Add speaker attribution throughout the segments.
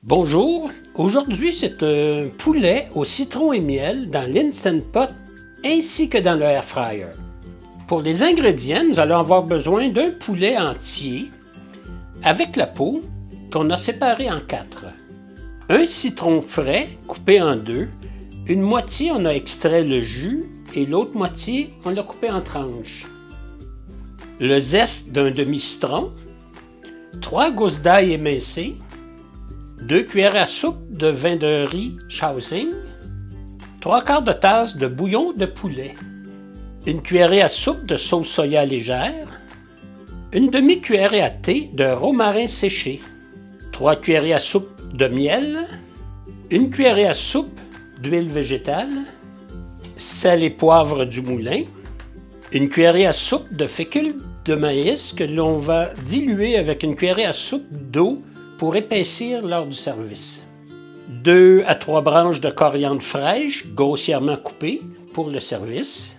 Speaker 1: Bonjour, aujourd'hui c'est un poulet au citron et miel dans l'Instant Pot ainsi que dans le Air Fryer. Pour les ingrédients, nous allons avoir besoin d'un poulet entier avec la peau qu'on a séparé en 4. Un citron frais coupé en 2, une moitié on a extrait le jus et l'autre moitié on l'a coupé en tranches. Le zeste d'un demi-citron, 3 gousses d'ail émincées, 2 cuillères à soupe de vin de riz Shaoxing, 3/4 de tasse de bouillon de poulet, une cuillerée à soupe de sauce soya légère, une demi-cuillerée à thé de romarin séché, 3 cuillerées à soupe de miel, une cuillerée à soupe d'huile végétale, sel et poivre du moulin, une cuillerée à soupe de fécule de maïs que l'on va diluer avec une cuillerée à soupe d'eau pour épaissir lors du service. 2 à 3 branches de coriandre fraîche, grossièrement coupées pour le service.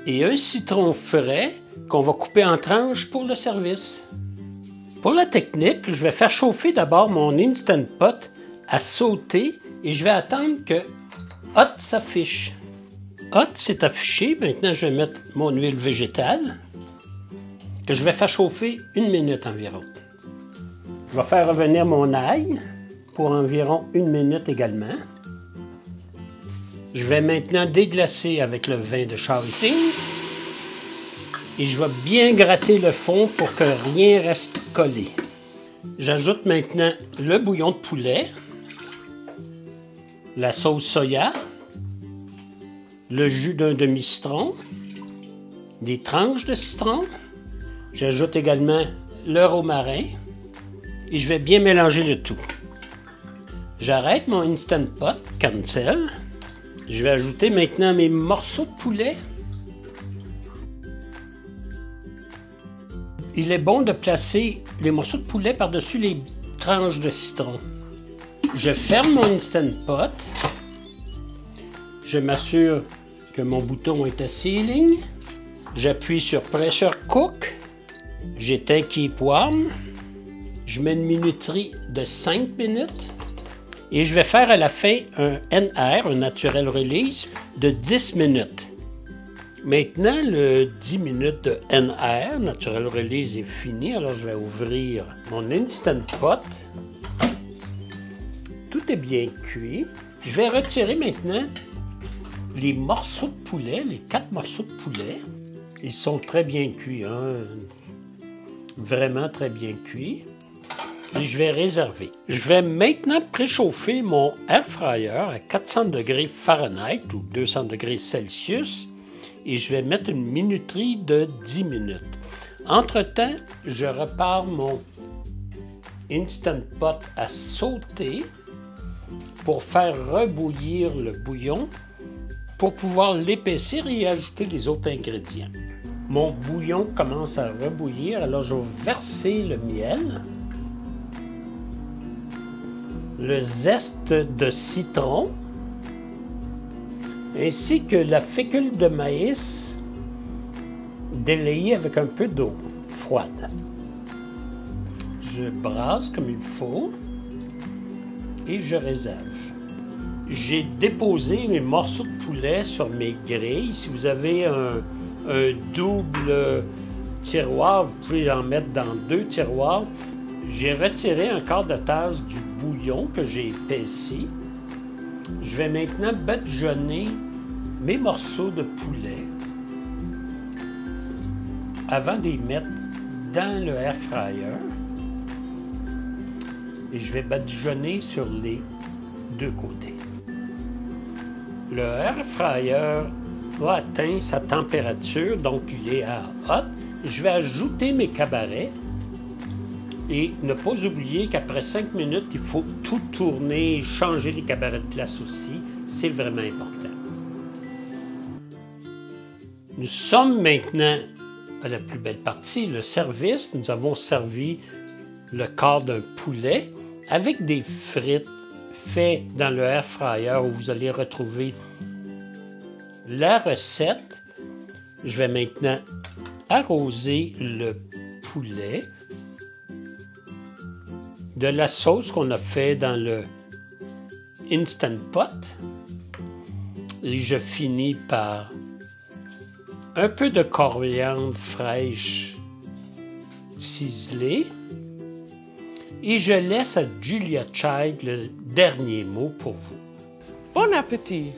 Speaker 1: Et un citron frais qu'on va couper en tranches pour le service. Pour la technique, je vais faire chauffer d'abord mon Instant Pot à sauter et je vais attendre que Hot s'affiche. Hot s'est affiché, maintenant je vais mettre mon huile végétale que je vais faire chauffer 1 minute environ. Je vais faire revenir mon ail pour environ 1 minute également. Je vais maintenant déglacer avec le vin de Shaoxing et je vais bien gratter le fond pour que rien reste collé. J'ajoute maintenant le bouillon de poulet, la sauce soya, le jus d'un demi-citron, des tranches de citron. J'ajoute également le romarin. Et je vais bien mélanger le tout. J'arrête mon Instant Pot, cancel. Je vais ajouter maintenant mes morceaux de poulet. Il est bon de placer les morceaux de poulet par-dessus les tranches de citron. Je ferme mon Instant Pot. Je m'assure que mon bouton est à sealing. J'appuie sur Pressure Cook. J'éteins Keep Warm. Je mets une minuterie de 5 minutes et je vais faire à la fin un NR, un Natural Release, de 10 minutes. Maintenant, le 10 minutes de NR, Natural Release, est fini. Alors, je vais ouvrir mon Instant Pot. Tout est bien cuit. Je vais retirer maintenant les morceaux de poulet, les 4 morceaux de poulet. Ils sont très bien cuits, hein? Vraiment très bien cuits. Et je vais réserver. Je vais maintenant préchauffer mon Air Fryer à 400 degrés Fahrenheit ou 200 degrés Celsius et je vais mettre une minuterie de 10 minutes. Entre-temps, je repars mon Instant Pot à sauter pour faire rebouillir le bouillon pour pouvoir l'épaissir et y ajouter les autres ingrédients. Mon bouillon commence à rebouillir, alors je vais verser le miel, le zeste de citron, ainsi que la fécule de maïs délayée avec un peu d'eau froide. Je brasse comme il faut et je réserve. J'ai déposé mes morceaux de poulet sur mes grilles. Si vous avez un double tiroir, vous pouvez en mettre dans 2 tiroirs. J'ai retiré un quart de tasse du bouillon que j'ai épaissi. Je vais maintenant badigeonner mes morceaux de poulet avant de les mettre dans le Air Fryer. Et je vais badigeonner sur les 2 côtés. Le Air Fryer a atteint sa température, donc il est à hot. Je vais ajouter mes cabarets. Et ne pas oublier qu'après 5 minutes, il faut tout tourner, changer les cabarets de place aussi. C'est vraiment important. Nous sommes maintenant à la plus belle partie, le service. Nous avons servi le quart d'un poulet avec des frites faites dans le Air Fryer où vous allez retrouver la recette. Je vais maintenant arroser le poulet. de la sauce qu'on a fait dans le Instant Pot. Et je finis par un peu de coriandre fraîche ciselée. Et je laisse à Julia Child le dernier mot pour vous.
Speaker 2: Bon appétit!